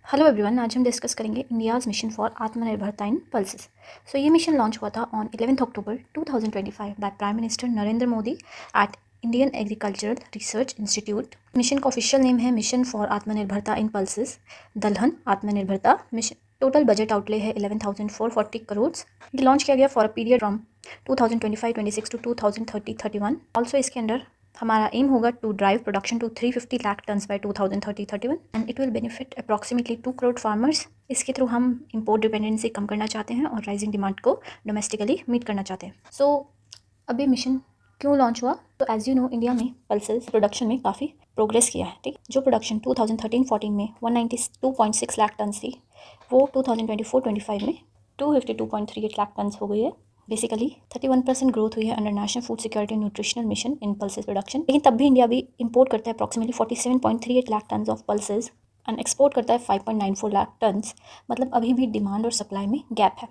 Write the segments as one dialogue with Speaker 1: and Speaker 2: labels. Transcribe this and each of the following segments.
Speaker 1: Hello everyone, आज हम discuss करेंगे India's mission for Atmanirbharta in pulses. सो ये मिशन लॉन्च हुआ था on 11 October 2025 by prime minister Narendra Modi at Indian agricultural research institute. Mission का ऑफिशियल नेम है mission for Atmanirbharta in pulses दलहन आत्मनिर्भरता मिशन। टोटल बजट आउटले है 11,440 करोड़। ये लॉन्च किया गया for a period from 2025-26 to 2030-31। Also इसके अंडर हमारा एम होगा to drive production to 350 lakh tons by 2030-31 and it will benefit approximately 2 crore farmers. इसके थ्रू हम इंपोर्ट डिपेंडेंसी कम करना चाहते हैं और राइजिंग डिमांड को डोमेस्टिकली मीट करना चाहते हैं। सो अब ये मिशन क्यों लॉन्च हुआ? तो एज यू नो, इंडिया में पल्सेस प्रोडक्शन में काफ़ी प्रोग्रेस किया है। ठीक, जो प्रोडक्शन 2013-14 में 192.6 लाख टन थी, वो 2024-25 में 252.38 लाख टन हो गई है। बेसिकली 31% ग्रोथ हुई है under national food security nutritional mission in pulses production. लेकिन तब भी इंडिया भी इंपोर्ट करता है approximately 47.38 lakh ton of pulses and export करता है 5.94 लाख टन। मतलब अभी भी डिमांड और सप्लाई में गैप है।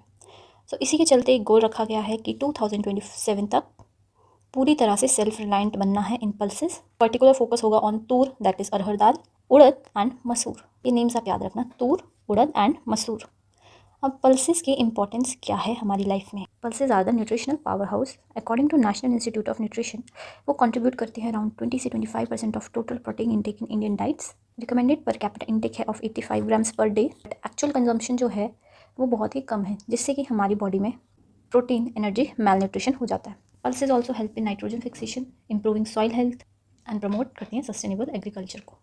Speaker 1: सो इसी के चलते एक गोल रखा गया है कि 2027 तक पूरी तरह से सेल्फ रिलायंट बनना है इन पल्सेस। पर्टिकुलर फोकस होगा on Toor, that is arhar dal, urad and मसूर। ये नेम्स आप याद रखना, तूर, उड़द एंड मसूर। अब पल्सेस की इंपॉर्टेंस क्या है हमारी लाइफ में? Pulses are the nutritional power house according to national institute of nutrition. वो कंट्रीब्यूट करती है अराउंड 20 से 25% of total protein intake in Indian diets. Recommended per capita intake है of 85 grams per day. Actual consumption जो है वो बहुत ही कम है, जिससे कि हमारी बॉडी में प्रोटीन, एनर्जी, मैल न्यूट्रिशन हो जाता है। Pulses also help in nitrogen fixation, improving soil health and promote करती हैं सस्टेनेबल एग्रीकल्चर को।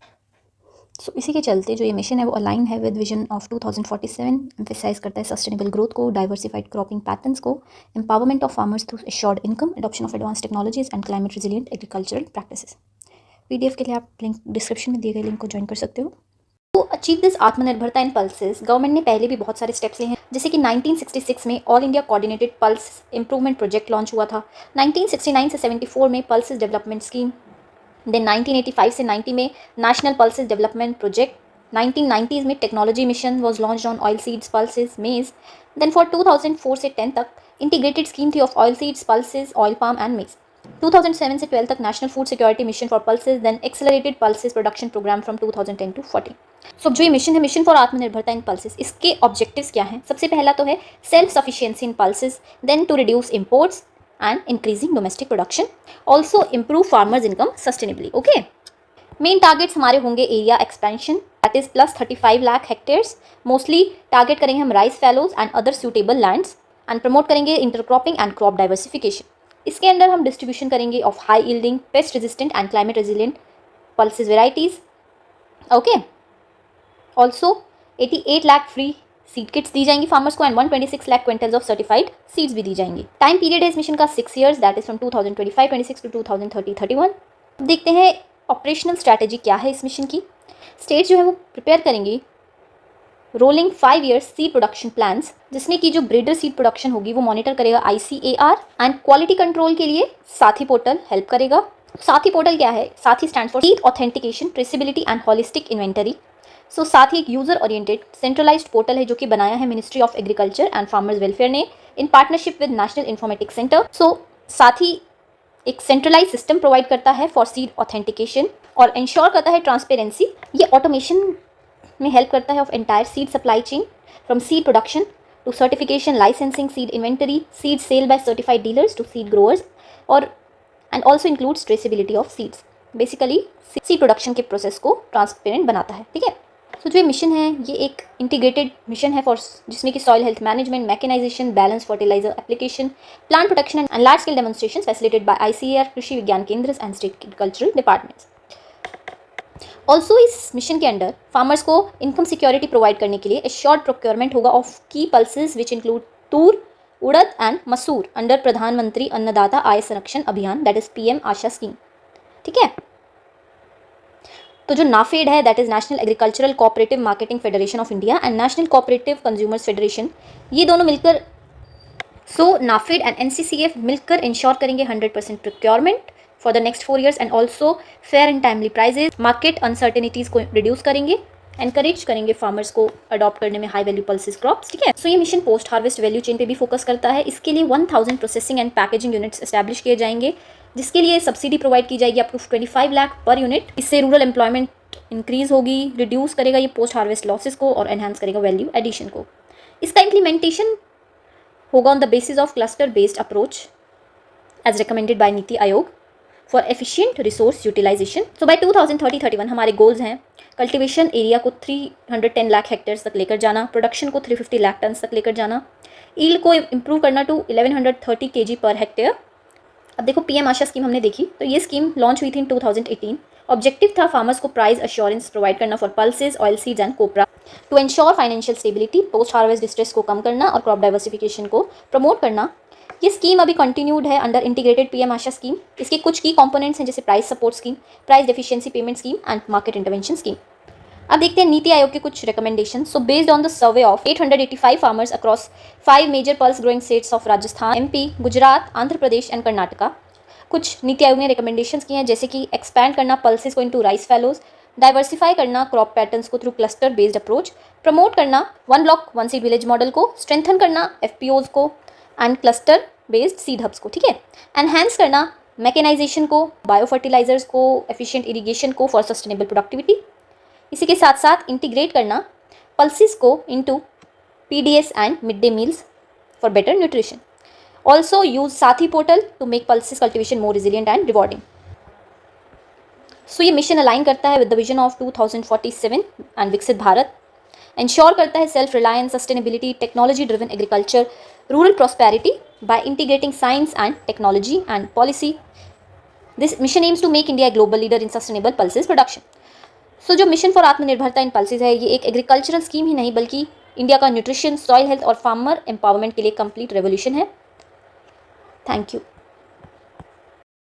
Speaker 1: सो इसी के चलते जो ये मिशन है वो अलाइन है विद विजन ऑफ 2047। एम्फेसाइज करता है सस्टेनेबल ग्रोथ को, डाइवर्सिफाइड क्रॉपिंग पैटर्न्स को, empowerment of farmers through assured income, adoption of advance technologies and climate resilient agricultural practices. PDF के लिए आप लिंक डिस्क्रिप्शन में दिए गए लिंक को ज्वाइन कर सकते हो। तो अचीव दिस आत्मनिर्भरता इन पल्सेस, गवर्नमेंट ने पहले भी बहुत सारे स्टेप्स लिए हैं। जैसे कि 1966 में all India coordinated pulse improvement project launch हुआ था। 1969 से 74 में पल्सेस डेवलपमेंट स्कीम। देन 1985 से 90 में national pulses development project. 1990s में technology mission was launched on oil seeds, pulses, maize. Then for 2004 से 10 तक इंटीग्रेटेड स्कीम थी of oil seeds, pulses, oil palm and maize. 2007 से 12 तक national food security mission for pulses, then accelerated pulses production programme from 2010 to 14। So जो ये mission है, mission for Atmanirbharta in pulses, इसके objectives क्या हैं? सबसे पहला तो है self sufficiency in pulses, then to reduce imports and increasing domestic production, also improve farmers income sustainably. Okay, main targets हमारे होंगे area expansion, that is plus 35 lakh hectares. Mostly target करेंगे हम rice fallows and other suitable lands and promote करेंगे intercropping and crop diversification. इसके अंदर हम distribution करेंगे of high yielding, pest resistant and climate resilient pulses varieties. Okay, also 88 lakh free seed kits दी जाएंगी farmers को and 126 lakh quintals of certified seeds भी दी जाएंगी। टाइम पीरियड है इस मिशन का 6 years, that is from 2025-26 to 2030-31। देखते हैं ऑपरेशनल स्ट्रैटेजी क्या है इस मिशन की। स्टेट्स जो है वो प्रिपेयर करेंगी rolling 5 years seed production plans, जिसमें कि जो ब्रीडर सीड प्रोडक्शन होगी वो मॉनिटर करेगा ICAR एंड क्वालिटी कंट्रोल के लिए साथी पोर्टल हेल्प करेगा। साथी पोर्टल क्या है? Sathi stand for seed authentication, traceability and holistic inventory. So साथ ही एक यूजर ओरिएंटेड सेंट्रलाइज्ड पोर्टल है जो कि बनाया है ministry of agriculture and farmers welfare ने in partnership with national informatics centre. So साथ ही एक सेंट्रलाइज सिस्टम प्रोवाइड करता है फॉर सीड ऑथेंटिकेशन और इंश्योर करता है ट्रांसपेरेंसी। ये ऑटोमेशन में हेल्प करता है of entire seed supply chain from seed production to certification, licensing, seed inventory, seed sale by certified dealers to seed growers और and also includes traceability of seeds. Basically seed production के process को transparent बनाता है। ठीक है, तो जो mission है ये एक इंटीग्रेटेड मिशन है फॉर, जिसमें कि soil health management, mechanisation, balance fertiliser application, plant protection and large scale demonstration facilitated by ICAR, Krishi Vigyan Kendra and state agricultural departments. Also इस मिशन के अंडर फार्मर्स को इनकम सिक्योरिटी प्रोवाइड करने के लिए एश्योर्ड प्रोक्योरमेंट होगा ऑफ की pulses which include tur, urad and masoor under Pradhan Mantri Annadata Aay Sanrakshan Abhiyan, that is PM Aasha scheme. ठीक है, तो जो नाफेड है, that is national agricultural cooperative marketing federation of India and national cooperative consumers federation, ये दोनों मिलकर, सो नाफेड एंड NCCF मिलकर इंश्योर करेंगे 100% procurement for the next 4 years and also fair and timely prices, market uncertainties को reduce करेंगे, encourage करेंगे farmers को adopt करने में हाई वैल्यू पल्सेस क्रॉप्स। ठीक है, सो ये mission post harvest value chain पे भी फोकस करता है। इसके लिए 1000 processing and packaging units establish किए जाएंगे, जिसके लिए सब्सिडी प्रोवाइड की जाएगी up to 25 lakh per unit. इससे रूरल एम्प्लॉयमेंट इंक्रीज़ होगी, रिड्यूस करेगा ये पोस्ट हार्वेस्ट लॉसेस को और एनहांस करेगा वैल्यू एडिशन को। इसका इम्प्लीमेंटेशन होगा on the basis of cluster based approach as recommended by NITI Aayog for efficient resource utilisation. So by 2030-31 हमारे गोल्स हैं कल्टिवेशन एरिया को 310 लाख हेक्टेयर्स तक लेकर जाना, प्रोडक्शन को 350 लाख टन तक लेकर जाना, ईल्ड को इम्प्रूव करना टू 1130 kg पर हेक्टेयर। अब देखो पीएम आशा स्कीम हमने देखी, तो ये स्कीम लॉन्च हुई थी इन 2018। ऑब्जेक्टिव था फार्मर्स को प्राइस अश्योरेंस प्रोवाइड करना for pulses, oil seeds and copra to ensure financial stability, post harvest distress को कम करना और क्रॉप डाइवर्सिफिकेशन को प्रमोट करना। ये स्कीम अभी कंटिन्यूड है under integrated PM Aasha scheme. इसके कुछ की कंपोनेंट्स हैं जैसे price support scheme, price deficiency payment scheme and market intervention scheme. अब देखते हैं नीति आयोग के कुछ recommendation. So based on the survey of 885 farmers across 5 major pulse growing states of Rajasthan, MP, Gujarat, Andhra Pradesh and Karnataka, कुछ नीति आयोग ने रिकमेंडेशंस किए हैं जैसे कि एक्सपैंड करना पल्सेस को इनटू राइस फैलोज, डाइवर्सिफाई करना क्रॉप पैटर्न्स को through cluster based approach, promote करना 1 ब्लॉक 1 सीड विलेज मॉडल को, स्ट्रेंथन करना एफपीओज को and cluster based seed hubs को, ठीक है, एनहांस करना मैकेनाइजेशन को, बायो फर्टिलाइजर्स को, एफिशिएंट इरिगेशन को फॉर सस्टेनेबल प्रोडक्टिविटी। इसी के साथ साथ इंटीग्रेट करना पल्सेस को into PDS and mid day meals for better nutrition. Also use साथी portal to make pulses cultivation more resilient and rewarding. So ये मिशन अलाइन करता है with the vision of 2047 and Viksit Bharat, ensure करता है self reliance, sustainability, technology driven agriculture, rural prosperity by integrating science and technology and policy. This mission aims to make India global leader in sustainable pulses production. So जो mission for Atmanirbharta in pulses है, ये एक agricultural scheme ही नहीं बल्कि India का nutrition, soil health और farmer empowerment के लिए कंप्लीट रेवोल्यूशन है। Thank you.